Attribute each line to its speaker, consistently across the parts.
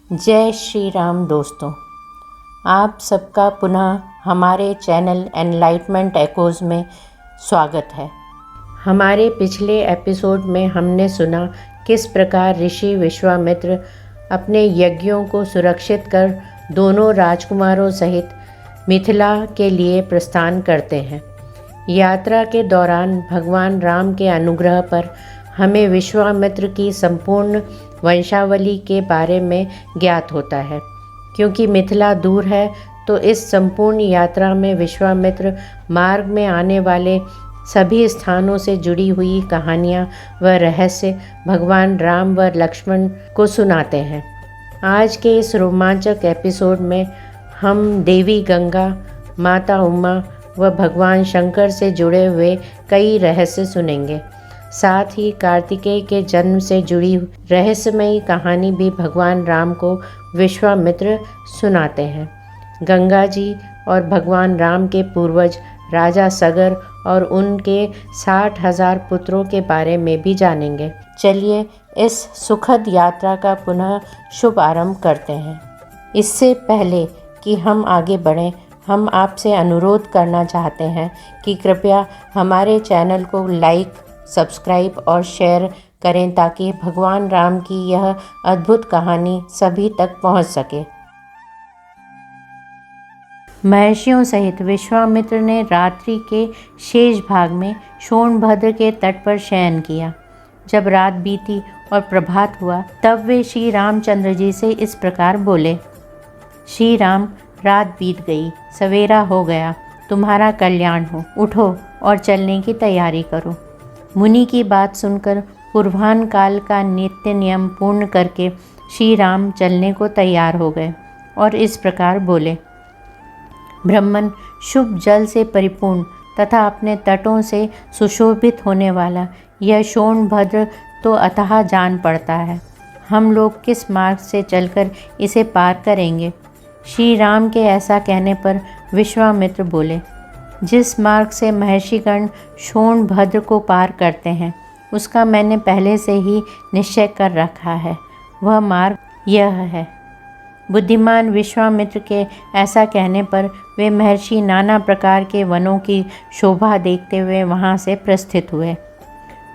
Speaker 1: जय श्री राम दोस्तों, आप सबका पुनः हमारे चैनल एनलाइटमेंट एकोज में स्वागत है। हमारे पिछले एपिसोड में हमने सुना किस प्रकार ऋषि विश्वामित्र अपने यज्ञों को सुरक्षित कर दोनों राजकुमारों सहित मिथिला के लिए प्रस्थान करते हैं। यात्रा के दौरान भगवान राम के अनुग्रह पर हमें विश्वामित्र की संपूर्ण वंशावली के बारे में ज्ञात होता है। क्योंकि मिथिला दूर है तो इस संपूर्ण यात्रा में विश्वामित्र मार्ग में आने वाले सभी स्थानों से जुड़ी हुई कहानियाँ व रहस्य भगवान राम व लक्ष्मण को सुनाते हैं। आज के इस रोमांचक एपिसोड में हम देवी गंगा, माता उमा व भगवान शंकर से जुड़े हुए कई रहस्य सुनेंगे। साथ ही कार्तिकेय के जन्म से जुड़ी रहस्यमयी कहानी भी भगवान राम को विश्वामित्र सुनाते हैं। गंगा जी और भगवान राम के पूर्वज राजा सगर और उनके 60,000 पुत्रों के बारे में भी जानेंगे। चलिए इस सुखद यात्रा का पुनः शुभ आरंभ करते हैं। इससे पहले कि हम आगे बढ़ें, हम आपसे अनुरोध करना चाहते हैं कि कृपया हमारे चैनल को लाइक, सब्सक्राइब और शेयर करें ताकि भगवान राम की यह अद्भुत कहानी सभी तक पहुंच सके। महर्षियों सहित विश्वामित्र ने रात्रि के शेष भाग में सोनभद्र के तट पर शयन किया। जब रात बीती और प्रभात हुआ तब वे श्री रामचंद्र जी से इस प्रकार बोले। श्री राम, रात बीत गई, सवेरा हो गया, तुम्हारा कल्याण हो। उठो और चलने की तैयारी करो। मुनि की बात सुनकर पूर्वाह्न काल का नित्य नियम पूर्ण करके श्री राम चलने को तैयार हो गए और इस प्रकार बोले। ब्रह्मन, शुभ जल से परिपूर्ण तथा अपने तटों से सुशोभित होने वाला यह सोनभद्र तो अथाह जान पड़ता है। हम लोग किस मार्ग से चलकर इसे पार करेंगे? श्री राम के ऐसा कहने पर विश्वामित्र बोले, जिस मार्ग से महर्षिगण सोनभद्र को पार करते हैं उसका मैंने पहले से ही निश्चय कर रखा है। वह मार्ग यह है। बुद्धिमान विश्वामित्र के ऐसा कहने पर वे महर्षि नाना प्रकार के वनों की शोभा देखते हुए वहाँ से प्रस्थित हुए।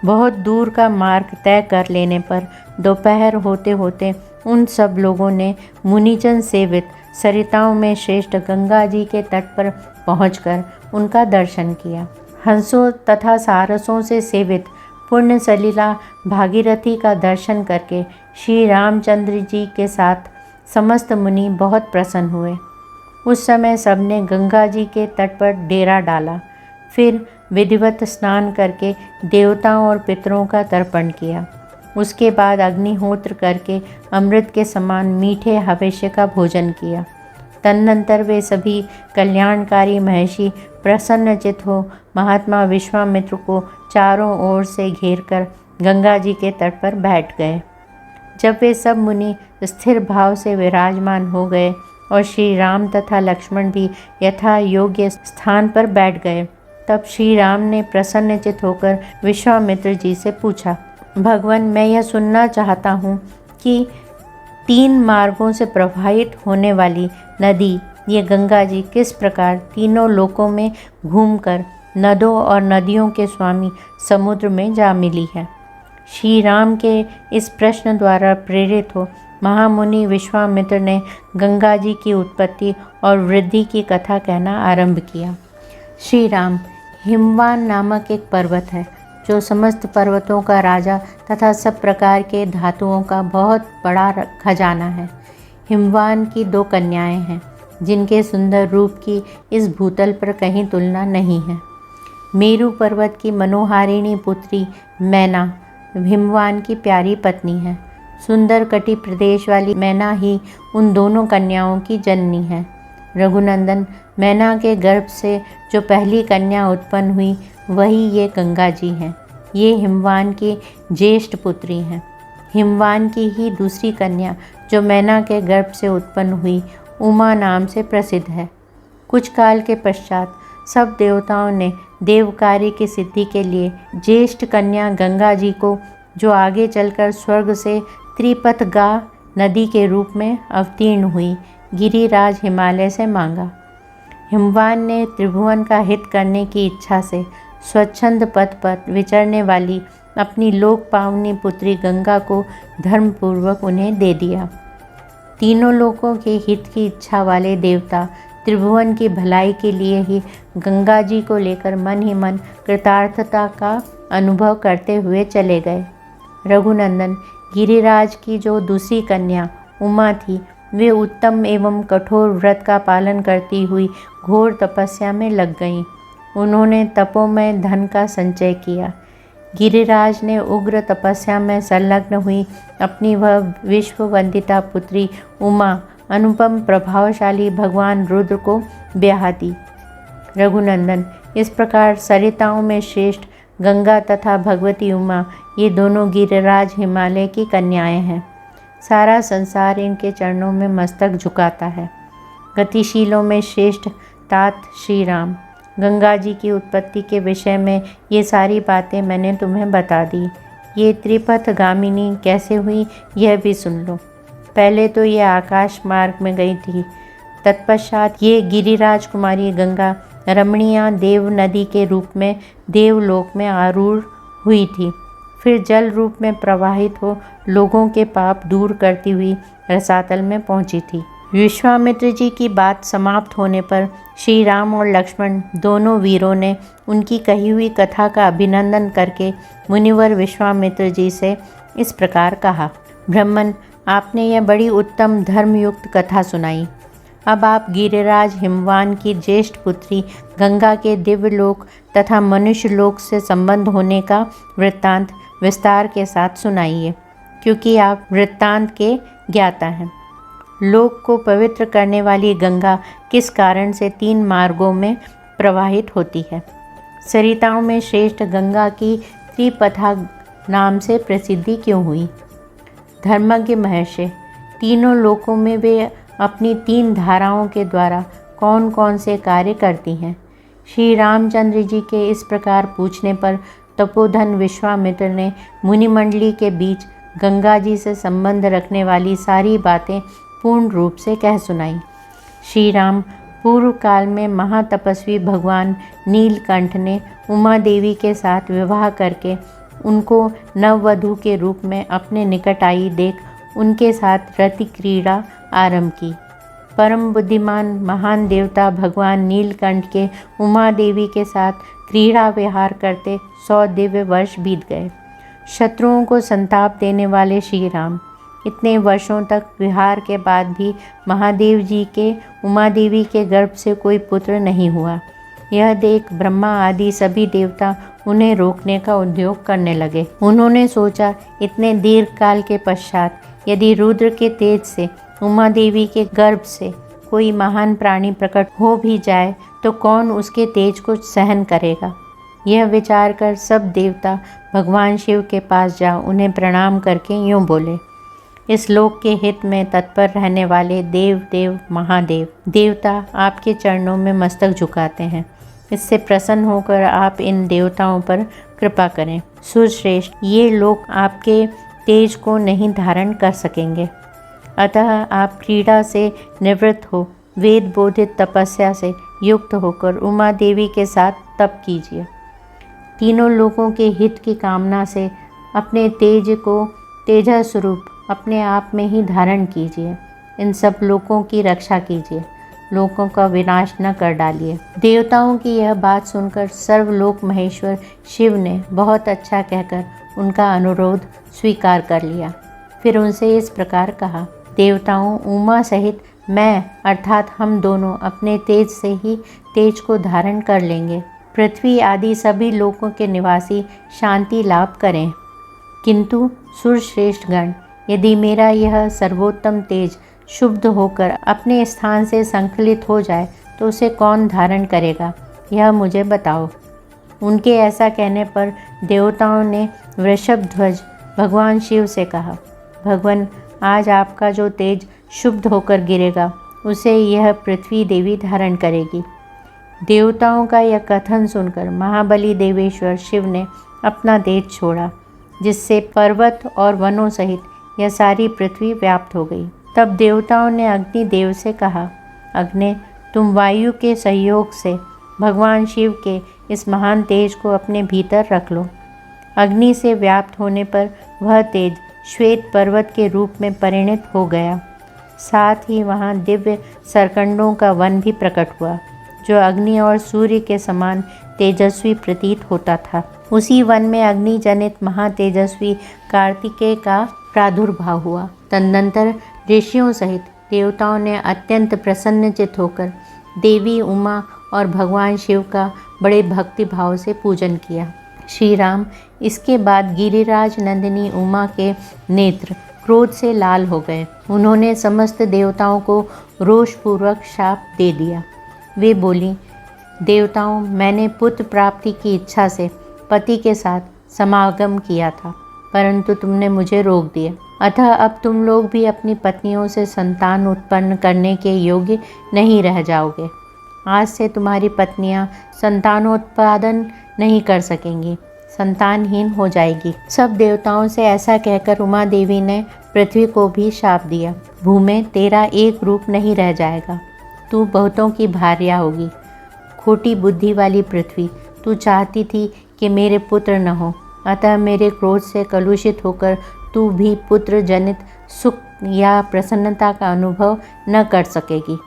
Speaker 1: बहुत दूर का मार्ग तय कर लेने पर दोपहर होते होते उन सब लोगों ने मुनिजन सेवित सरिताओं में श्रेष्ठ गंगा जी के तट पर पहुंचकर उनका दर्शन किया। हंसों तथा सारसों से सेवित पुण्य सलिला भागीरथी का दर्शन करके श्री रामचंद्र जी के साथ समस्त मुनि बहुत प्रसन्न हुए। उस समय सबने गंगा जी के तट पर डेरा डाला। फिर विधिवत स्नान करके देवताओं और पितरों का तर्पण किया। उसके बाद अग्निहोत्र करके अमृत के समान मीठे हविष्य का भोजन किया। तदनंतर वे सभी कल्याणकारी महर्षि प्रसन्नचित हो महात्मा विश्वामित्र को चारों ओर से घेरकर गंगा जी के तट पर बैठ गए। जब वे सब मुनि स्थिर भाव से विराजमान हो गए और श्री राम तथा लक्ष्मण भी यथा योग्य स्थान पर बैठ गए, तब श्री राम ने प्रसन्नचित होकर विश्वामित्र जी से पूछा, भगवान, मैं यह सुनना चाहता हूँ कि 3 मार्गों से प्रवाहित होने वाली नदी ये गंगा जी किस प्रकार तीनों लोकों में घूमकर नदों और नदियों के स्वामी समुद्र में जा मिली है। श्री राम के इस प्रश्न द्वारा प्रेरित हो महामुनि विश्वामित्र ने गंगा जी की उत्पत्ति और वृद्धि की कथा कहना आरंभ किया। श्री राम, हिमवान नामक एक पर्वत है जो समस्त पर्वतों का राजा तथा सब प्रकार के धातुओं का बहुत बड़ा खजाना है। हिमवान की 2 कन्याएं हैं जिनके सुंदर रूप की इस भूतल पर कहीं तुलना नहीं है। मेरु पर्वत की मनोहारिणी पुत्री मैना हिमवान की प्यारी पत्नी है। सुंदर कटि प्रदेश वाली मैना ही उन दोनों कन्याओं की जननी है। रघुनंदन, मैना के गर्भ से जो पहली कन्या उत्पन्न हुई वही ये गंगा जी हैं। ये हिमवान की ज्येष्ठ पुत्री हैं। हिमवान की ही दूसरी कन्या जो मैना के गर्भ से उत्पन्न हुई उमा नाम से प्रसिद्ध है। कुछ काल के पश्चात सब देवताओं ने देव कार्य की सिद्धि के लिए ज्येष्ठ कन्या गंगा जी को, जो आगे चलकर स्वर्ग से त्रिपथ गा नदी के रूप में अवतीर्ण हुई। गिरिराज हिमालय से मांगा। हिमवान ने त्रिभुवन का हित करने की इच्छा से स्वच्छंद पथ पर विचरने वाली अपनी लोक पावनी पुत्री गंगा को धर्मपूर्वक उन्हें दे दिया। तीनों लोकों के हित की इच्छा वाले देवता त्रिभुवन की भलाई के लिए ही गंगा जी को लेकर मन ही मन कृतार्थता का अनुभव करते हुए चले गए। रघुनंदन, गिरिराज की जो दूसरी कन्या उमा थी, वे उत्तम एवं कठोर व्रत का पालन करती हुई घोर तपस्या में लग गईं। उन्होंने तपोमय धन का संचय किया। गिरिराज ने उग्र तपस्या में संलग्न हुई अपनी वह विश्ववंदिता पुत्री उमा अनुपम प्रभावशाली भगवान रुद्र को ब्याह दी। रघुनंदन, इस प्रकार सरिताओं में श्रेष्ठ गंगा तथा भगवती उमा, ये दोनों गिरिराज हिमालय की कन्याएं हैं। सारा संसार इनके चरणों में मस्तक झुकाता है। गतिशीलों में श्रेष्ठ तात श्री राम। गंगा जी की उत्पत्ति के विषय में ये सारी बातें मैंने तुम्हें बता दी। ये त्रिपथ गामिनी कैसे हुई यह भी सुन लो। पहले तो ये आकाश मार्ग में गई थी, तत्पश्चात ये गिरिराज कुमारी गंगा रमणीया देव नदी के रूप में देवलोक में आरूढ़ हुई थी। फिर जल रूप में प्रवाहित हो लोगों के पाप दूर करती हुई रसातल में पहुंची थी। विश्वामित्र जी की बात समाप्त होने पर श्री राम और लक्ष्मण दोनों वीरों ने उनकी कही हुई कथा का अभिनंदन करके मुनिवर विश्वामित्र जी से इस प्रकार कहा। ब्रह्मन, आपने यह बड़ी उत्तम धर्मयुक्त कथा सुनाई। अब आप गिरिराज हिमवान की ज्येष्ठ पुत्री गंगा के दिव्यलोक तथा मनुष्य लोक से संबंध होने का वृत्तांत विस्तार के साथ सुनाइए, क्योंकि आप वृत्तांत के ज्ञाता हैं। लोक को पवित्र करने वाली गंगा किस कारण से 3 मार्गों में प्रवाहित होती है? सरिताओं में श्रेष्ठ गंगा की त्रिपथा नाम से प्रसिद्धि क्यों हुई? धर्मज्ञ महर्षि, तीनों लोकों में वे अपनी 3 धाराओं के द्वारा कौन कौन से कार्य करती हैं? श्री रामचंद्र जी के इस प्रकार पूछने पर तपोधन विश्वामित्र ने मुनिमंडली के बीच गंगा जी से संबंध रखने वाली सारी बातें पूर्ण रूप से कह सुनाई। श्री राम, पूर्व काल में महातपस्वी भगवान नीलकंठ ने उमा देवी के साथ विवाह करके उनको नववधू के रूप में अपने निकट आई देख उनके साथ रति क्रीड़ा आरंभ की। परम बुद्धिमान महान देवता भगवान नीलकंठ के उमा देवी के साथ क्रीड़ा विहार करते 100 दिव्य वर्ष बीत गए। शत्रुओं को संताप देने वाले श्री राम इतने वर्षों तक विहार के बाद भी महादेव जी के उमा देवी के गर्भ से कोई पुत्र नहीं हुआ। यह देख ब्रह्मा आदि सभी देवता उन्हें रोकने का उद्योग करने लगे। उन्होंने सोचा, इतने दीर्घ काल के पश्चात यदि रुद्र के तेज से उमा देवी के गर्भ से कोई महान प्राणी प्रकट हो भी जाए तो कौन उसके तेज को सहन करेगा? यह विचार कर सब देवता भगवान शिव के पास जा उन्हें प्रणाम करके यूँ बोले। इस लोक के हित में तत्पर रहने वाले देव देव महादेव देवता आपके चरणों में मस्तक झुकाते हैं। इससे प्रसन्न होकर आप इन देवताओं पर कृपा करें। सुरश्रेष्ठ, ये लोग आपके तेज को नहीं धारण कर सकेंगे, अतः आप क्रीड़ा से निवृत्त हो वेद बोधित तपस्या से युक्त होकर उमा देवी के साथ तप कीजिए। तीनों लोगों के हित की कामना से अपने तेज को तेजा स्वरूप अपने आप में ही धारण कीजिए। इन सब लोगों की रक्षा कीजिए, लोगों का विनाश न कर डालिए। देवताओं की यह बात सुनकर सर्वलोक महेश्वर शिव ने बहुत अच्छा कहकर उनका अनुरोध स्वीकार कर लिया। फिर उनसे इस प्रकार कहा, देवताओं, उमा सहित मैं अर्थात हम दोनों अपने तेज से ही तेज को धारण कर लेंगे। पृथ्वी आदि सभी लोकों के निवासी शांति लाभ करें। किंतु सुरश्रेष्ठ गण, यदि मेरा यह सर्वोत्तम तेज शुद्ध होकर अपने स्थान से संकलित हो जाए तो उसे कौन धारण करेगा, यह मुझे बताओ। उनके ऐसा कहने पर देवताओं ने वृषभ ध्वज भगवान शिव से कहा, भगवान, आज आपका जो तेज शुद्ध होकर गिरेगा उसे यह पृथ्वी देवी धारण करेगी। देवताओं का यह कथन सुनकर महाबली देवेश्वर शिव ने अपना तेज छोड़ा, जिससे पर्वत और वनों सहित यह सारी पृथ्वी व्याप्त हो गई। तब देवताओं ने अग्निदेव से कहा, अग्नि, तुम वायु के सहयोग से भगवान शिव के इस महान तेज को अपने भीतर रख लो। अग्नि से व्याप्त होने पर वह तेज श्वेत पर्वत के रूप में परिणत हो गया। साथ ही वहाँ दिव्य सरकंडों का वन भी प्रकट हुआ, जो अग्नि और सूर्य के समान तेजस्वी प्रतीत होता था। उसी वन में अग्नि जनित महातेजस्वी कार्तिकेय का प्रादुर्भाव हुआ। तदनंतर ऋषियों सहित देवताओं ने अत्यंत प्रसन्नचित होकर देवी उमा और भगवान शिव का बड़े भक्ति भाव से पूजन किया। श्री राम इसके बाद गिरिराज नंदिनी उमा के नेत्र क्रोध से लाल हो गए। उन्होंने समस्त देवताओं को रोषपूर्वक शाप दे दिया। वे बोली, देवताओं, मैंने पुत्र प्राप्ति की इच्छा से पति के साथ समागम किया था, परंतु तुमने मुझे रोक दिया। अतः अब तुम लोग भी अपनी पत्नियों से संतान उत्पन्न करने के योग्य नहीं रह जाओगे। आज से तुम्हारी पत्नियां संतानोत्पादन नहीं कर सकेंगी, संतानहीन हो जाएगी। सब देवताओं से ऐसा कहकर उमा देवी ने पृथ्वी को भी शाप दिया। भूमि, तेरा एक रूप नहीं रह जाएगा, तू बहुतों की भार्या होगी। खोटी बुद्धि वाली पृथ्वी, तू चाहती थी कि मेरे पुत्र न हो, अतः मेरे क्रोध से कलुषित होकर तू भी पुत्र जनित सुख या प्रसन्नता का अनुभव न कर सकेगी।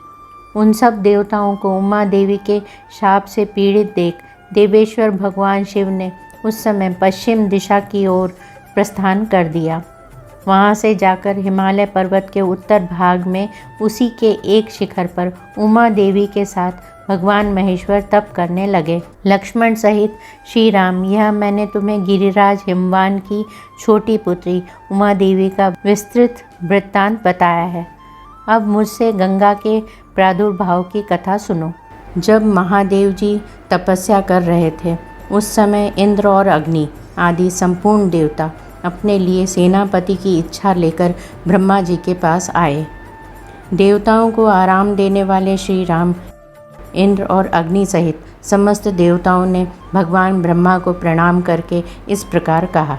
Speaker 1: उन सब देवताओं को उमा देवी के शाप से पीड़ित देख देवेश्वर भगवान शिव ने उस समय पश्चिम दिशा की ओर प्रस्थान कर दिया। वहाँ से जाकर हिमालय पर्वत के उत्तर भाग में उसी के एक शिखर पर उमा देवी के साथ भगवान महेश्वर तप करने लगे। लक्ष्मण सहित श्री राम, यह मैंने तुम्हें गिरिराज हिमवान की छोटी पुत्री उमा देवी का विस्तृत वृत्तांत बताया है। अब मुझसे गंगा के प्रादुर्भाव की कथा सुनो। जब महादेव जी तपस्या कर रहे थे, उस समय इंद्र और अग्नि आदि संपूर्ण देवता अपने लिए सेनापति की इच्छा लेकर ब्रह्मा जी के पास आए। देवताओं को आराम देने वाले श्री राम, इंद्र और अग्नि सहित समस्त देवताओं ने भगवान ब्रह्मा को प्रणाम करके इस प्रकार कहा,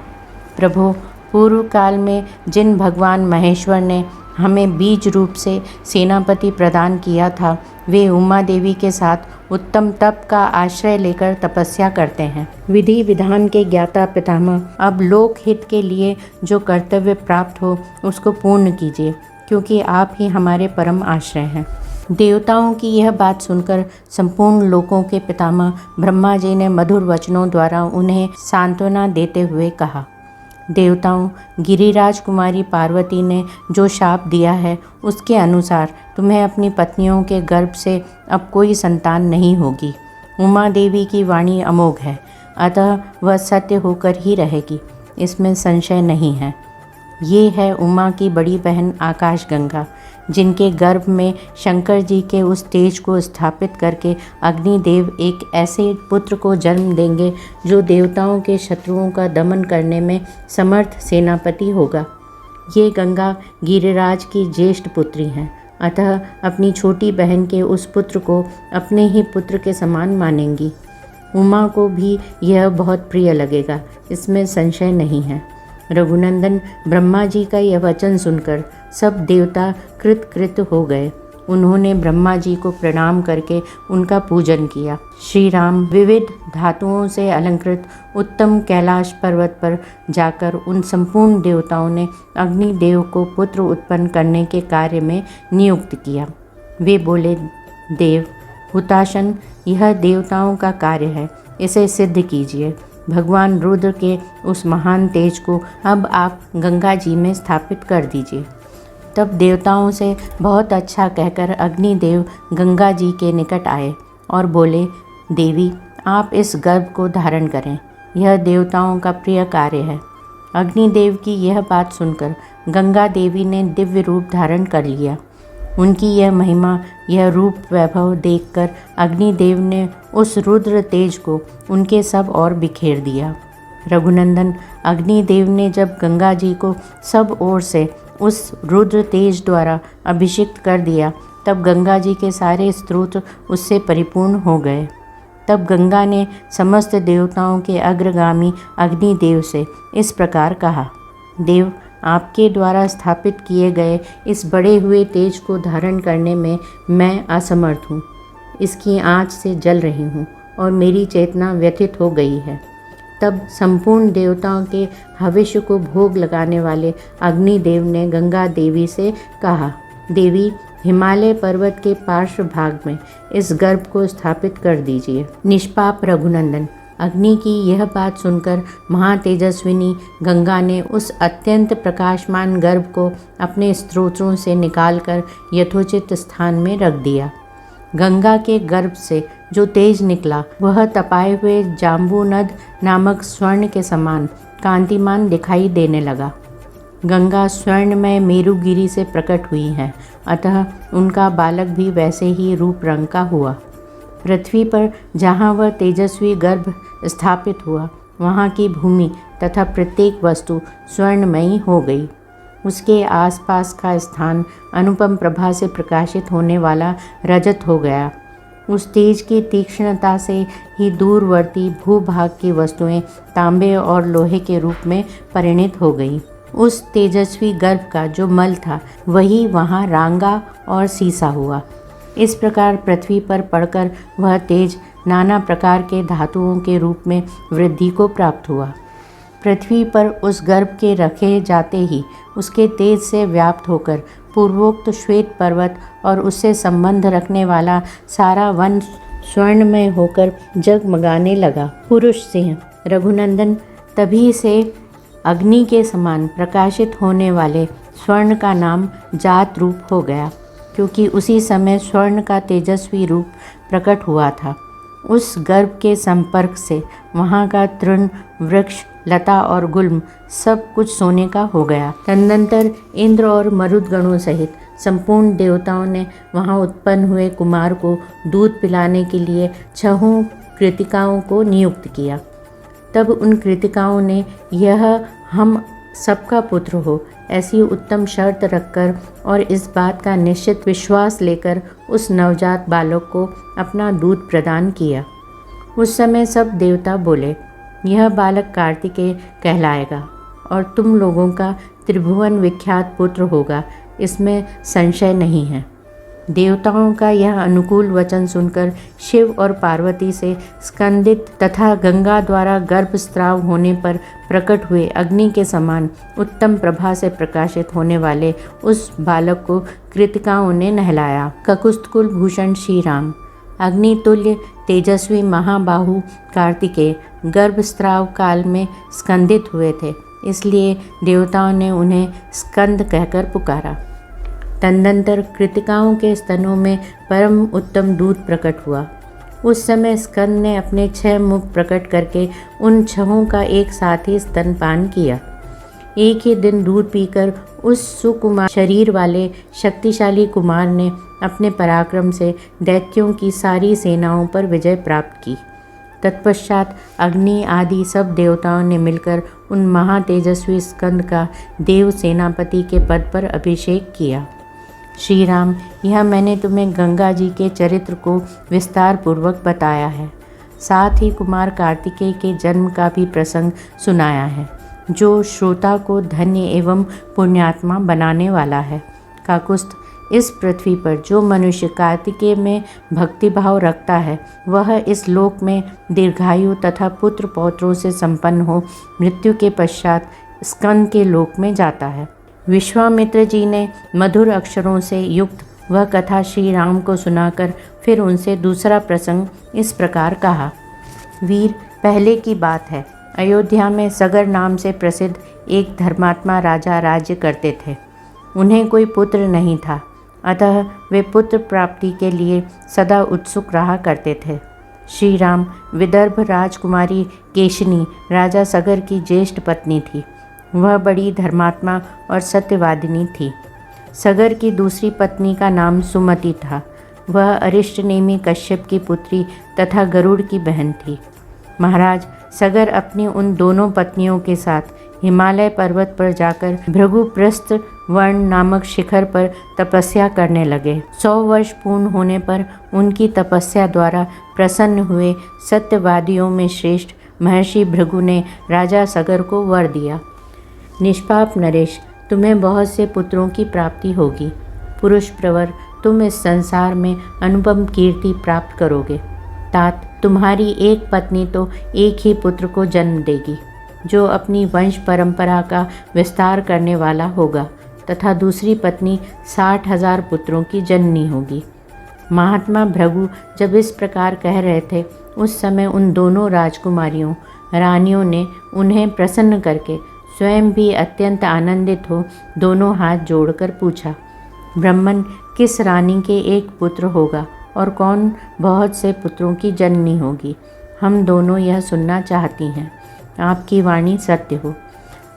Speaker 1: प्रभु, पूर्व काल में जिन भगवान महेश्वर ने हमें बीज रूप से सेनापति प्रदान किया था, वे उमा देवी के साथ उत्तम तप का आश्रय लेकर तपस्या करते हैं। विधि विधान के ज्ञाता पितामह, अब लोक हित के लिए जो कर्तव्य प्राप्त हो उसको पूर्ण कीजिए, क्योंकि आप ही हमारे परम आश्रय हैं। देवताओं की यह बात सुनकर संपूर्ण लोकों के पितामह ब्रह्मा जी ने मधुर वचनों द्वारा उन्हें सांत्वना देते हुए कहा, देवताओं, गिरिराज कुमारी पार्वती ने जो शाप दिया है उसके अनुसार तुम्हें अपनी पत्नियों के गर्भ से अब कोई संतान नहीं होगी। उमा देवी की वाणी अमोघ है, अतः वह सत्य होकर ही रहेगी, इसमें संशय नहीं है। ये है उमा की बड़ी बहन आकाशगंगा, जिनके गर्भ में शंकर जी के उस तेज को स्थापित करके अग्निदेव एक ऐसे पुत्र को जन्म देंगे जो देवताओं के शत्रुओं का दमन करने में समर्थ सेनापति होगा। ये गंगा गिरिराज की ज्येष्ठ पुत्री हैं, अतः अपनी छोटी बहन के उस पुत्र को अपने ही पुत्र के समान मानेंगी। उमा को भी यह बहुत प्रिय लगेगा, इसमें संशय नहीं है। रघुनंदन, ब्रह्मा जी का यह वचन सुनकर सब देवता कृतकृत हो गए। उन्होंने ब्रह्मा जी को प्रणाम करके उनका पूजन किया। श्री राम विविध धातुओं से अलंकृत उत्तम कैलाश पर्वत पर जाकर उन संपूर्ण देवताओं ने अग्निदेव को पुत्र उत्पन्न करने के कार्य में नियुक्त किया। वे बोले, देव हुताशन, यह देवताओं का कार्य है, इसे सिद्ध कीजिए। भगवान रुद्र के उस महान तेज को अब आप गंगा जी में स्थापित कर दीजिए। तब देवताओं से बहुत अच्छा कहकर अग्निदेव गंगा जी के निकट आए और बोले, देवी, आप इस गर्भ को धारण करें, यह देवताओं का प्रिय कार्य है। अग्निदेव की यह बात सुनकर गंगा देवी ने दिव्य रूप धारण कर लिया। उनकी यह महिमा, यह रूप वैभव देखकर अग्निदेव ने उस रुद्र तेज को उनके सब और बिखेर दिया। रघुनंदन, अग्निदेव ने जब गंगा जी को सब ओर से उस रुद्र तेज द्वारा अभिषिक्त कर दिया, तब गंगा जी के सारे स्रोत उससे परिपूर्ण हो गए। तब गंगा ने समस्त देवताओं के अग्रगामी अग्निदेव से इस प्रकार कहा, देव, आपके द्वारा स्थापित किए गए इस बढ़े हुए तेज को धारण करने में मैं असमर्थ हूँ। इसकी आँच से जल रही हूँ और मेरी चेतना व्यथित हो गई है। तब संपूर्ण देवताओं के हविष्य को भोग लगाने वाले अग्निदेव ने गंगा देवी से कहा, देवी, हिमालय पर्वत के पार्श्व भाग में इस गर्भ को स्थापित कर दीजिए। निष्पाप रघुनंदन, अग्नि की यह बात सुनकर महातेजस्विनी गंगा ने उस अत्यंत प्रकाशमान गर्भ को अपने स्त्रोत्रों से निकालकर यथोचित स्थान में रख दिया। गंगा के गर्भ से जो तेज निकला वह तपाए हुए जाम्बूनद नामक स्वर्ण के समान कांतिमान दिखाई देने लगा। गंगा स्वर्णमय मेरुगिरी से प्रकट हुई हैं, अतः उनका बालक भी वैसे ही रूप रंग का हुआ। पृथ्वी पर जहाँ वह तेजस्वी गर्भ स्थापित हुआ वहाँ की भूमि तथा प्रत्येक वस्तु स्वर्णमयी हो गई। उसके आसपास का स्थान अनुपम प्रभा से प्रकाशित होने वाला रजत हो गया। उस तेज की तीक्ष्णता से ही दूरवर्ती भूभाग की वस्तुएं तांबे और लोहे के रूप में परिणित हो गई। उस तेजस्वी गर्भ का जो मल था वही वहाँ रांगा और सीसा हुआ। इस प्रकार पृथ्वी पर पड़कर वह तेज नाना प्रकार के धातुओं के रूप में वृद्धि को प्राप्त हुआ। पृथ्वी पर उस गर्भ के रखे जाते ही उसके तेज से व्याप्त होकर पूर्वोक्त श्वेत पर्वत और उससे संबंध रखने वाला सारा वन स्वर्णमय होकर जगमगाने लगा। पुरुष सिंह रघुनंदन, तभी से अग्नि के समान प्रकाशित होने वाले स्वर्ण का नाम जात रूप हो गया, क्योंकि उसी समय स्वर्ण का तेजस्वी रूप प्रकट हुआ था। उस गर्भ के संपर्क से वहाँ का तृण, वृक्ष, लता और गुल्म सब कुछ सोने का हो गया। तदनंतर इंद्र और मरुदगणों सहित संपूर्ण देवताओं ने वहाँ उत्पन्न हुए कुमार को दूध पिलाने के लिए 6 कृतिकाओं को नियुक्त किया। तब उन कृतिकाओं ने यह हम सबका पुत्र हो ऐसी उत्तम शर्त रखकर और इस बात का निश्चित विश्वास लेकर उस नवजात बालक को अपना दूध प्रदान किया। उस समय सब देवता बोले, यह बालक कार्तिकेय कहलाएगा और तुम लोगों का त्रिभुवन विख्यात पुत्र होगा, इसमें संशय नहीं है। देवताओं का यह अनुकूल वचन सुनकर शिव और पार्वती से स्कंदित तथा गंगा द्वारा गर्भस्राव होने पर प्रकट हुए अग्नि के समान उत्तम प्रभा से प्रकाशित होने वाले उस बालक को कृतिकाओं ने नहलाया। ककुस्तकुल भूषण श्री राम, अग्नितुल्य तेजस्वी महाबाहु कार्तिकेय गर्भस्राव काल में स्कंदित हुए थे, इसलिए देवताओं ने उन्हें स्कंद कहकर पुकारा। तदनंतर कृतिकाओं के स्तनों में परम उत्तम दूध प्रकट हुआ। उस समय स्कंद ने अपने 6 मुख प्रकट करके उन 6 का एक साथ ही स्तनपान किया। एक ही दिन दूध पीकर उस सुकुमार शरीर वाले शक्तिशाली कुमार ने अपने पराक्रम से दैत्यों की सारी सेनाओं पर विजय प्राप्त की। तत्पश्चात अग्नि आदि सब देवताओं ने मिलकर उन महातेजस्वी स्कंद का देव सेनापति के पद पर अभिषेक किया। श्री राम, यह मैंने तुम्हें गंगा जी के चरित्र को विस्तार पूर्वक बताया है। साथ ही कुमार कार्तिकेय के जन्म का भी प्रसंग सुनाया है, जो श्रोता को धन्य एवं पुण्यात्मा बनाने वाला है। काकुस्थ, इस पृथ्वी पर जो मनुष्य कार्तिकेय में भक्तिभाव रखता है वह इस लोक में दीर्घायु तथा पुत्र पौत्रों से संपन्न हो मृत्यु के पश्चात स्कंद के लोक में जाता है। विश्वामित्र जी ने मधुर अक्षरों से युक्त वह कथा श्री राम को सुनाकर फिर उनसे दूसरा प्रसंग इस प्रकार कहा। वीर, पहले की बात है, अयोध्या में सगर नाम से प्रसिद्ध एक धर्मात्मा राजा राज्य करते थे। उन्हें कोई पुत्र नहीं था, अतः वे पुत्र प्राप्ति के लिए सदा उत्सुक रहा करते थे। श्री राम, विदर्भ राजकुमारी केशिनी राजा सगर की ज्येष्ठ पत्नी थी। वह बड़ी धर्मात्मा और सत्यवादिनी थी। सगर की दूसरी पत्नी का नाम सुमति था। वह अरिष्टनेमी कश्यप की पुत्री तथा गरुड़ की बहन थी। महाराज, सगर अपनी उन दोनों पत्नियों के साथ हिमालय पर्वत पर जाकर भृगुप्रस्थ वर्ण नामक शिखर पर तपस्या करने लगे। 100 वर्ष पूर्ण होने पर उनकी तपस्या द्वारा प्रसन्न हुए सत्यवादियों में श्रेष्ठ महर्षि भृगु ने राजा सगर को वर दिया। निष्पाप नरेश, तुम्हें बहुत से पुत्रों की प्राप्ति होगी। पुरुष प्रवर, तुम इस संसार में अनुपम कीर्ति प्राप्त करोगे। तात, तुम्हारी एक पत्नी तो एक ही पुत्र को जन्म देगी, जो अपनी वंश परंपरा का विस्तार करने वाला होगा, तथा दूसरी पत्नी 60,000 पुत्रों की जननी होगी। महात्मा भृगु जब इस प्रकार कह रहे थे, उस समय उन दोनों राजकुमारियों रानियों ने उन्हें प्रसन्न करके स्वयं भी अत्यंत आनंदित हो दोनों हाथ जोड़कर पूछा, ब्रह्मन, किस रानी के एक पुत्र होगा और कौन बहुत से पुत्रों की जननी होगी? हम दोनों यह सुनना चाहती हैं। आपकी वाणी सत्य हो।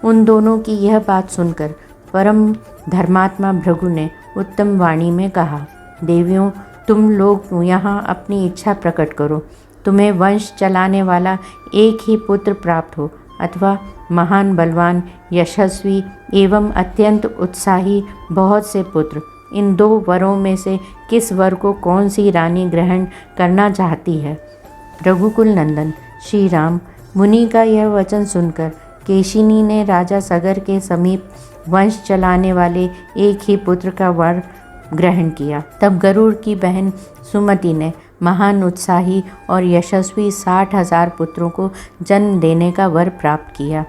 Speaker 1: उन दोनों की यह बात सुनकर परम धर्मात्मा भृगु ने उत्तम वाणी में कहा, देवियों, तुम लोग यहाँ अपनी इच्छा प्रकट करो। तुम्हें वंश चलाने वाला एक ही पुत्र प्राप्त हो अथवा महान बलवान, यशस्वी एवं अत्यंत उत्साही बहुत से पुत्र। इन दो वरों में से किस वर को कौन सी रानी ग्रहण करना चाहती है? रघुकुल नंदन श्री राम। मुनि का यह वचन सुनकर केशिनी ने राजा सगर के समीप वंश चलाने वाले एक ही पुत्र का वर ग्रहण किया। तब गरुड़ की बहन सुमति ने महान उत्साही और यशस्वी 60,000 पुत्रों को जन्म देने का वर प्राप्त किया।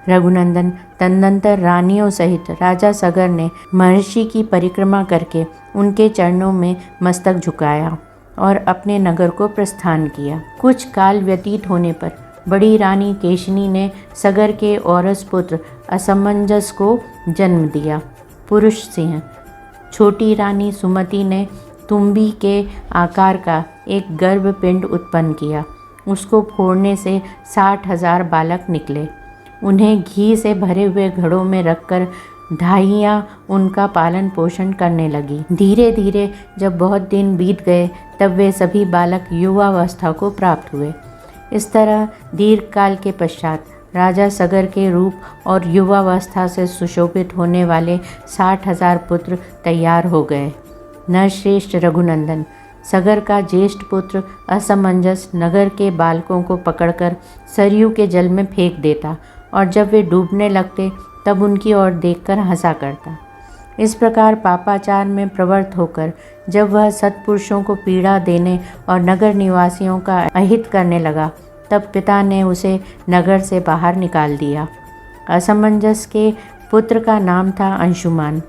Speaker 1: रघुनंदन, तदनंतर रानियों सहित राजा सगर ने महर्षि की परिक्रमा करके उनके चरणों में मस्तक झुकाया और अपने नगर को प्रस्थान किया। कुछ काल व्यतीत होने पर बड़ी रानी केशिनी ने सगर के औरस पुत्र असमंजस को जन्म दिया। पुरुष सिंह। छोटी रानी सुमति ने तुम्बी के आकार का एक गर्भपिंड उत्पन्न किया। उसको फोड़ने से 60,000 बालक निकले। उन्हें घी से भरे हुए घड़ों में रखकर ढाइयाँ उनका पालन पोषण करने लगी। धीरे धीरे जब बहुत दिन बीत गए, तब वे सभी बालक युवावस्था को प्राप्त हुए। इस तरह दीर्घ काल के पश्चात राजा सगर के रूप और युवावस्था से सुशोभित होने वाले 60,000 पुत्र तैयार हो गए। नरश्रेष्ठ रघुनंदन, सगर का ज्येष्ठ पुत्र असमंजस नगर के बालकों को पकड़कर सरयू के जल में फेंक देता और जब वे डूबने लगते तब उनकी ओर देखकर हंसा करता। इस प्रकार पापाचार में प्रवृत्त होकर जब वह सत्पुरुषों को पीड़ा देने और नगर निवासियों का अहित करने लगा, तब पिता ने उसे नगर से बाहर निकाल दिया। असमंजस के पुत्र का नाम था अंशुमान।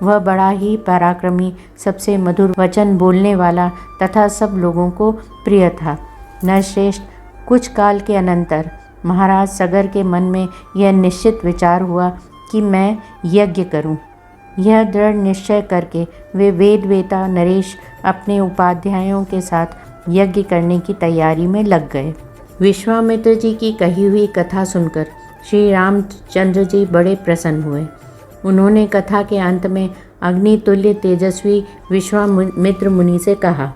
Speaker 1: वह बड़ा ही पराक्रमी, सबसे मधुर वचन बोलने वाला तथा सब लोगों को प्रिय था। नरश्रेष्ठ, कुछ काल के अनंतर महाराज सगर के मन में यह निश्चित विचार हुआ कि मैं यज्ञ करूं। यह दृढ़ निश्चय करके वे वेदवेता नरेश अपने उपाध्यायों के साथ यज्ञ करने की तैयारी में लग गए। विश्वामित्र जी की कही हुई कथा सुनकर श्री रामचंद्र जी बड़े प्रसन्न हुए। उन्होंने कथा के अंत में अग्नितुल्य तेजस्वी विश्वामित्र मुनि से कहा,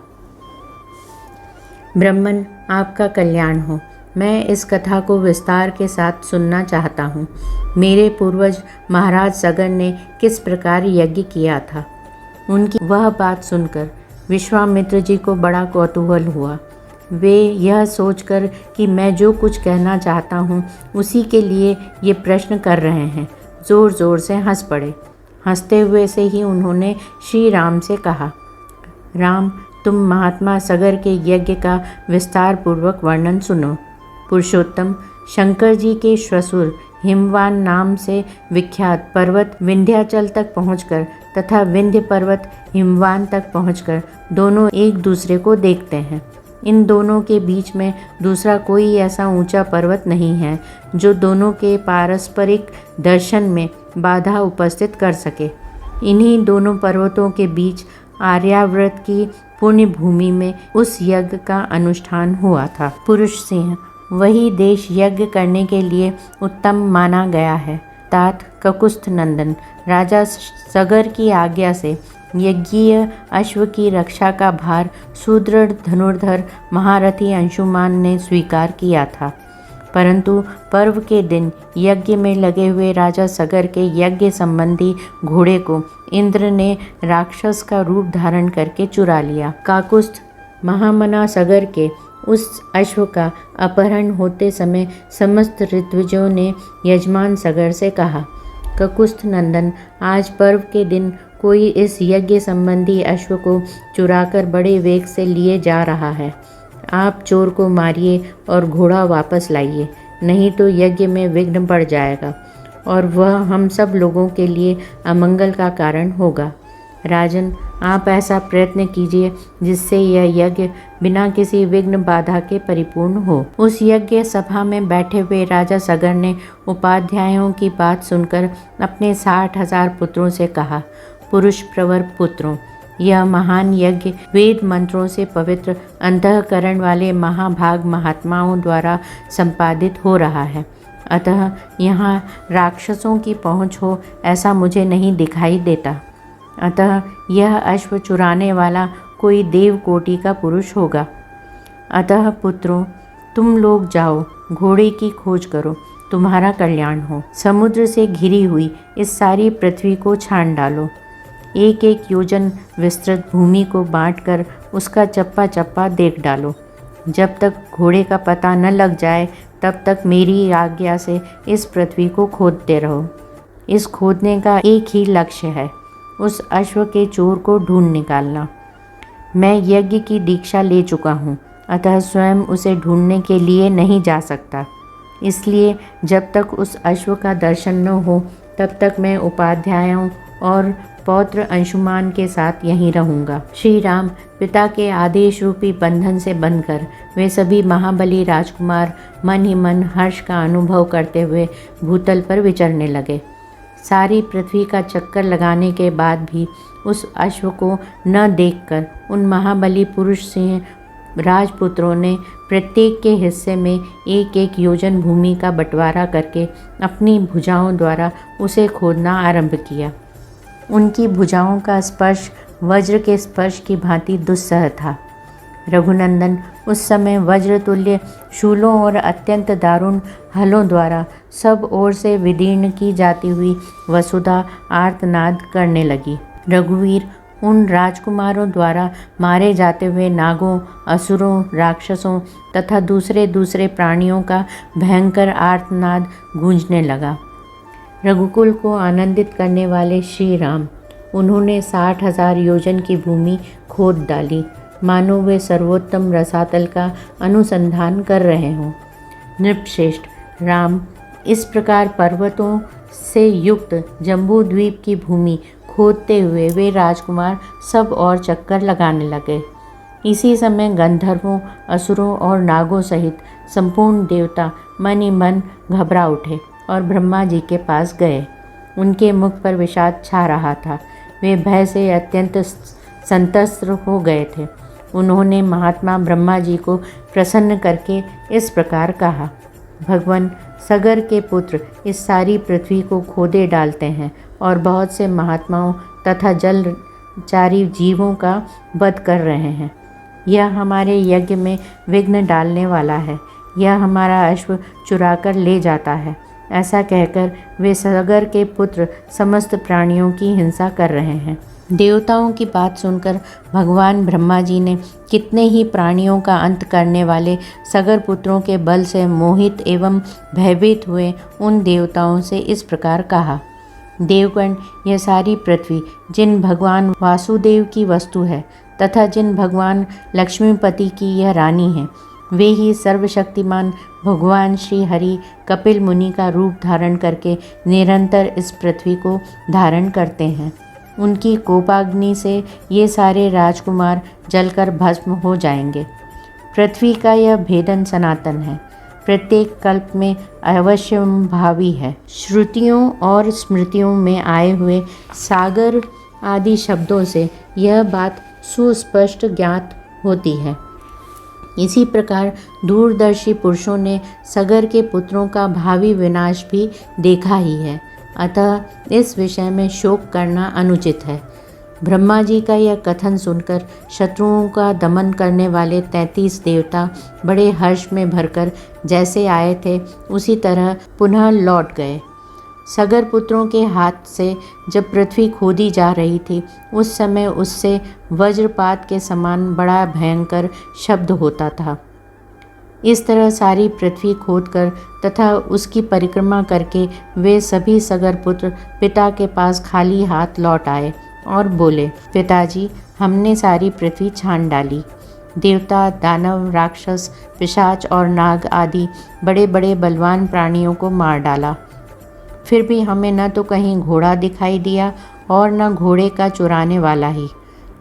Speaker 1: ब्रह्मन, आपका कल्याण हो। मैं इस कथा को विस्तार के साथ सुनना चाहता हूँ। मेरे पूर्वज महाराज सगर ने किस प्रकार यज्ञ किया था। उनकी वह बात सुनकर विश्वामित्र जी को बड़ा कौतूहल हुआ। वे यह सोचकर कि मैं जो कुछ कहना चाहता हूँ उसी के लिए ये प्रश्न कर रहे हैं, ज़ोर ज़ोर से हंस पड़े। हंसते हुए से ही उन्होंने श्री राम से कहा, राम, तुम महात्मा सगर के यज्ञ का विस्तार पूर्वक वर्णन सुनो। पुरुषोत्तम, शंकर जी के श्वशुर हिमवान नाम से विख्यात पर्वत विंध्याचल तक पहुंचकर तथा विंध्य पर्वत हिमवान तक पहुंचकर दोनों एक दूसरे को देखते हैं। इन दोनों के बीच में दूसरा कोई ऐसा ऊंचा पर्वत नहीं है जो दोनों के पारस्परिक दर्शन में बाधा उपस्थित कर सके। इन्हीं दोनों पर्वतों के बीच आर्यावर्त की पुण्य भूमि में उस यज्ञ का अनुष्ठान हुआ था। पुरुष सिंह, वही देश यज्ञ करने के लिए उत्तम माना गया है। तात ककुस्थ नंदन, राजा सगर की आज्ञा से यज्ञीय अश्व की रक्षा का भार सुदृढ़ धनुर्धर महारथी अंशुमान ने स्वीकार किया था, परंतु पर्व के दिन यज्ञ में लगे हुए राजा सगर के यज्ञ संबंधी घोड़े को इंद्र ने राक्षस का रूप धारण करके चुरा लिया। काकुस्थ, महामना सगर के उस अश्व का अपहरण होते समय समस्त ऋत्विजों ने यजमान सगर से कहा, ककुस्थ नंदन, आज पर्व के दिन कोई इस यज्ञ संबंधी अश्व को चुराकर बड़े वेग से लिए जा रहा है। आप चोर को मारिए और घोड़ा वापस लाइए, नहीं तो यज्ञ में विघ्न पड़ जाएगा और वह हम सब लोगों के लिए अमंगल का कारण होगा। राजन, आप ऐसा प्रयत्न कीजिए जिससे यह यज्ञ बिना किसी विघ्न बाधा के परिपूर्ण हो। उस यज्ञ सभा में बैठे हुए राजा सगर ने उपाध्यायों की बात सुनकर अपने 60,000 पुत्रों से कहा, पुरुष प्रवर पुत्रों, यह महान यज्ञ वेद मंत्रों से पवित्र अंतःकरण वाले महाभाग महात्माओं द्वारा संपादित हो रहा है, अतः यहाँ राक्षसों की पहुँच हो ऐसा मुझे नहीं दिखाई देता। अतः यह अश्व चुराने वाला कोई देव कोटि का पुरुष होगा। अतः पुत्रों, तुम लोग जाओ, घोड़े की खोज करो, तुम्हारा कल्याण हो। समुद्र से घिरी हुई इस सारी पृथ्वी को छान डालो। एक एक योजन विस्तृत भूमि को बांटकर उसका चप्पा चप्पा देख डालो। जब तक घोड़े का पता न लग जाए तब तक मेरी आज्ञा से इस पृथ्वी को खोदते रहो। इस खोदने का एक ही लक्ष्य है, उस अश्व के चोर को ढूंढ निकालना। मैं यज्ञ की दीक्षा ले चुका हूँ, अतः स्वयं उसे ढूंढने के लिए नहीं जा सकता। इसलिए जब तक उस अश्व का दर्शन न हो तब तक मैं उपाध्यायों और पौत्र अंशुमान के साथ यहीं रहूँगा। श्री राम पिता के आदेश रूपी बंधन से बंधकर वे सभी महाबली राजकुमार मन ही मन हर्ष का अनुभव करते हुए भूतल पर विचरने लगे। सारी पृथ्वी का चक्कर लगाने के बाद भी उस अश्व को न देखकर उन महाबली पुरुष सिंह राजपुत्रों ने प्रत्येक के हिस्से में एक एक योजन भूमि का बंटवारा करके अपनी भुजाओं द्वारा उसे खोदना आरंभ किया। उनकी भुजाओं का स्पर्श वज्र के स्पर्श की भांति दुस्सह था। रघुनंदन, उस समय वज्रतुल्य शूलों और अत्यंत दारुण हलों द्वारा सब ओर से विदीर्ण की जाती हुई वसुधा आर्तनाद करने लगी। रघुवीर, उन राजकुमारों द्वारा मारे जाते हुए नागों, असुरों, राक्षसों तथा दूसरे दूसरे प्राणियों का भयंकर आर्तनाद गूंजने लगा। रघुकुल को आनंदित करने वाले श्री राम, उन्होंने 60,000 योजन की भूमि खोद डाली, मानो वे सर्वोत्तम रसातल का अनुसंधान कर रहे हों। नृपश्रेष्ठ राम, इस प्रकार पर्वतों से युक्त जम्बू द्वीप की भूमि खोदते हुए वे राजकुमार सब और चक्कर लगाने लगे। इसी समय गंधर्वों, असुरों और नागों सहित संपूर्ण देवता मन ही मन घबरा उठे और ब्रह्मा जी के पास गए। उनके मुख पर विषाद छा रहा था। वे भय से अत्यंत संतस्त्र हो गए थे। उन्होंने महात्मा ब्रह्मा जी को प्रसन्न करके इस प्रकार कहा, भगवान, सगर के पुत्र इस सारी पृथ्वी को खोदे डालते हैं और बहुत से महात्माओं तथा जलचारी जीवों का वध कर रहे हैं। यह हमारे यज्ञ में विघ्न डालने वाला है। यह हमारा अश्व चुराकर ले जाता है। ऐसा कहकर वे सगर के पुत्र समस्त प्राणियों की हिंसा कर रहे हैं। देवताओं की बात सुनकर भगवान ब्रह्मा जी ने कितने ही प्राणियों का अंत करने वाले सगर पुत्रों के बल से मोहित एवं भयभीत हुए उन देवताओं से इस प्रकार कहा, देवगण, यह सारी पृथ्वी जिन भगवान वासुदेव की वस्तु है तथा जिन भगवान लक्ष्मीपति की यह रानी है, वे ही सर्वशक्तिमान भगवान श्री हरि कपिल मुनि का रूप धारण करके निरंतर इस पृथ्वी को धारण करते हैं। उनकी कोपाग्नि से ये सारे राजकुमार जलकर भस्म हो जाएंगे। पृथ्वी का यह भेदन सनातन है, प्रत्येक कल्प में अवश्य भावी है। श्रुतियों और स्मृतियों में आए हुए सागर आदि शब्दों से यह बात सुस्पष्ट ज्ञात होती है। इसी प्रकार दूरदर्शी पुरुषों ने सगर के पुत्रों का भावी विनाश भी देखा ही है, अतः इस विषय में शोक करना अनुचित है। ब्रह्मा जी का यह कथन सुनकर शत्रुओं का दमन करने वाले 33 देवता बड़े हर्ष में भरकर जैसे आए थे उसी तरह पुनः लौट गए। सगर पुत्रों के हाथ से जब पृथ्वी खोदी जा रही थी उस समय उससे वज्रपात के समान बड़ा भयंकर शब्द होता था। इस तरह सारी पृथ्वी खोदकर तथा उसकी परिक्रमा करके वे सभी सगर पुत्र पिता के पास खाली हाथ लौट आए और बोले, पिताजी, हमने सारी पृथ्वी छान डाली। देवता, दानव, राक्षस, पिशाच और नाग आदि बड़े बड़े बलवान प्राणियों को मार डाला। फिर भी हमें न तो कहीं घोड़ा दिखाई दिया और न घोड़े का चुराने वाला ही।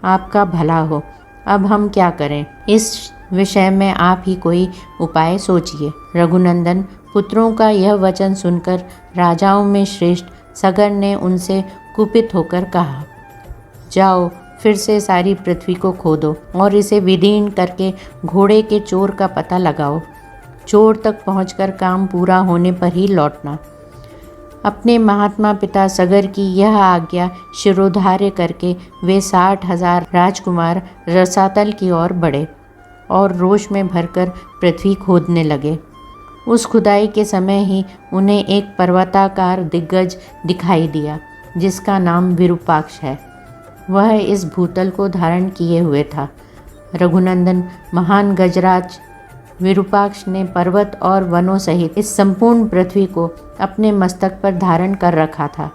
Speaker 1: आपका भला हो, अब हम क्या करें? इस विषय में आप ही कोई उपाय सोचिए। रघुनंदन, पुत्रों का यह वचन सुनकर राजाओं में श्रेष्ठ सगर ने उनसे कुपित होकर कहा, जाओ, फिर से सारी पृथ्वी को खोदो और इसे विदीर्ण करके घोड़े के चोर का पता लगाओ। चोर तक पहुंचकर काम पूरा होने पर ही लौटना। अपने महात्मा पिता सगर की यह आज्ञा शिरोधार्य करके वे 60,000 राजकुमार रसातल की ओर बढ़े और रोष में भरकर पृथ्वी खोदने लगे। उस खुदाई के समय ही उन्हें एक पर्वताकार दिग्गज दिखाई दिया जिसका नाम विरूपाक्ष है। वह इस भूतल को धारण किए हुए था। रघुनंदन, महान गजराज विरूपाक्ष ने पर्वत और वनों सहित इस संपूर्ण पृथ्वी को अपने मस्तक पर धारण कर रखा था।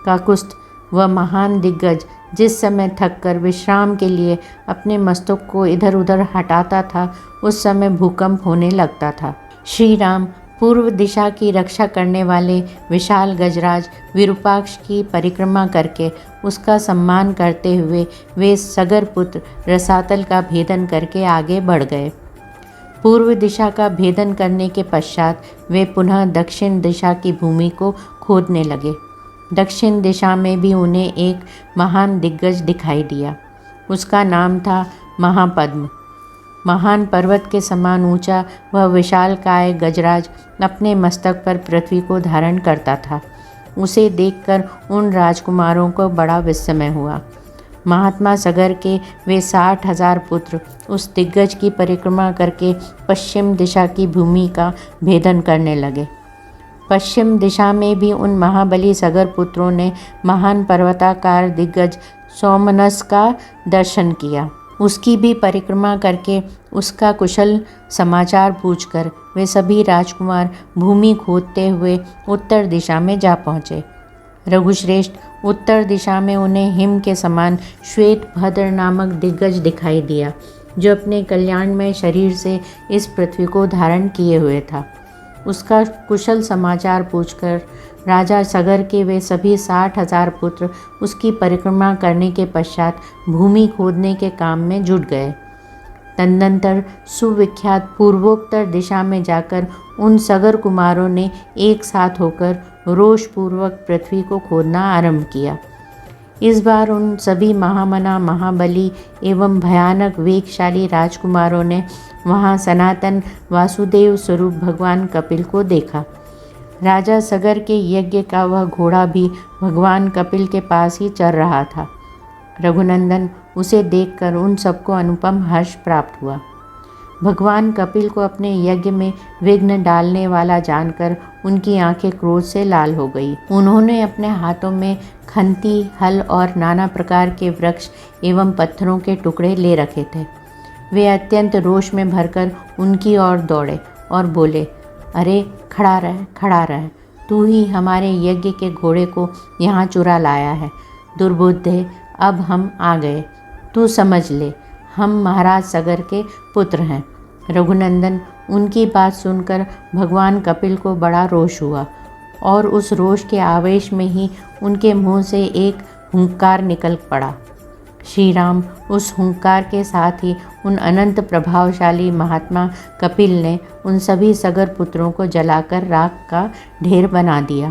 Speaker 1: काकुस्थ, वह महान दिग्गज जिस समय थककर विश्राम के लिए अपने मस्तक को इधर उधर हटाता था, उस समय भूकंप होने लगता था। श्री राम पूर्व दिशा की रक्षा करने वाले विशाल गजराज विरूपाक्ष की परिक्रमा करके उसका सम्मान करते हुए वे सगर पुत्र रसातल का भेदन करके आगे बढ़ गए। पूर्व दिशा का भेदन करने के पश्चात वे पुनः दक्षिण दिशा की भूमि को खोदने लगे। दक्षिण दिशा में भी उन्हें एक महान दिग्गज दिखाई दिया। उसका नाम था महापद्म। महान पर्वत के समान ऊंचा वह विशालकाय गजराज अपने मस्तक पर पृथ्वी को धारण करता था। उसे देखकर उन राजकुमारों को बड़ा विस्मय हुआ। महात्मा सगर के वे 60,000 पुत्र उस दिग्गज की परिक्रमा करके पश्चिम दिशा की भूमि का भेदन करने लगे। पश्चिम दिशा में भी उन महाबली सगर पुत्रों ने महान पर्वताकार दिग्गज सोमनस का दर्शन किया। उसकी भी परिक्रमा करके उसका कुशल समाचार पूछकर वे सभी राजकुमार भूमि खोदते हुए उत्तर दिशा में जा पहुँचे। रघुश्रेष्ठ, उत्तर दिशा में उन्हें हिम के समान श्वेत भद्र नामक दिग्गज दिखाई दिया, जो अपने कल्याणमय शरीर से इस पृथ्वी को धारण किए हुए था। उसका कुशल समाचार पूछकर राजा सगर के वे सभी 60,000 पुत्र उसकी परिक्रमा करने के पश्चात भूमि खोदने के काम में जुट गए। तदनंतर सुविख्यात पूर्वोत्तर दिशा में जाकर उन सगर कुमारों ने एक साथ होकर रोषपूर्वक पृथ्वी को खोदना आरंभ किया। इस बार उन सभी महामना, महाबली एवं भयानक वेगशाली राजकुमारों ने वहाँ सनातन वासुदेव स्वरूप भगवान कपिल को देखा। राजा सगर के यज्ञ का वह घोड़ा भी भगवान कपिल के पास ही चल रहा था। रघुनंदन, उसे देखकर उन सबको अनुपम हर्ष प्राप्त हुआ। भगवान कपिल को अपने यज्ञ में विघ्न डालने वाला जानकर उनकी आंखें क्रोध से लाल हो गई। उन्होंने अपने हाथों में खंती, हल और नाना प्रकार के वृक्ष एवं पत्थरों के टुकड़े ले रखे थे। वे अत्यंत रोष में भरकर उनकी ओर दौड़े और बोले, अरे खड़ा रह, खड़ा रह, तू ही हमारे यज्ञ के घोड़े को यहाँ चुरा लाया है। दुर्बुद्धे, अब हम आ गए, तू समझ ले, हम महाराज सगर के पुत्र हैं। रघुनंदन, उनकी बात सुनकर भगवान कपिल को बड़ा रोष हुआ और उस रोष के आवेश में ही उनके मुंह से एक हुंकार निकल पड़ा। श्री राम, उस हुंकार के साथ ही उन अनंत प्रभावशाली महात्मा कपिल ने उन सभी सगर पुत्रों को जलाकर राख का ढेर बना दिया।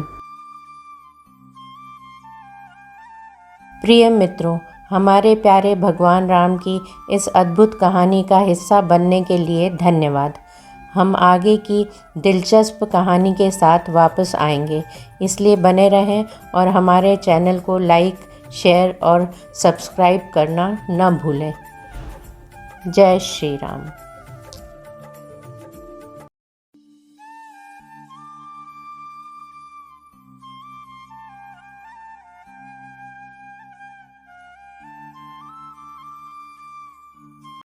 Speaker 1: प्रिय मित्रों, हमारे प्यारे भगवान राम की इस अद्भुत कहानी का हिस्सा बनने के लिए धन्यवाद। हम आगे की दिलचस्प कहानी के साथ वापस आएंगे, इसलिए बने रहें और हमारे चैनल को लाइक, शेयर और सब्सक्राइब करना न भूलें। जय श्री राम।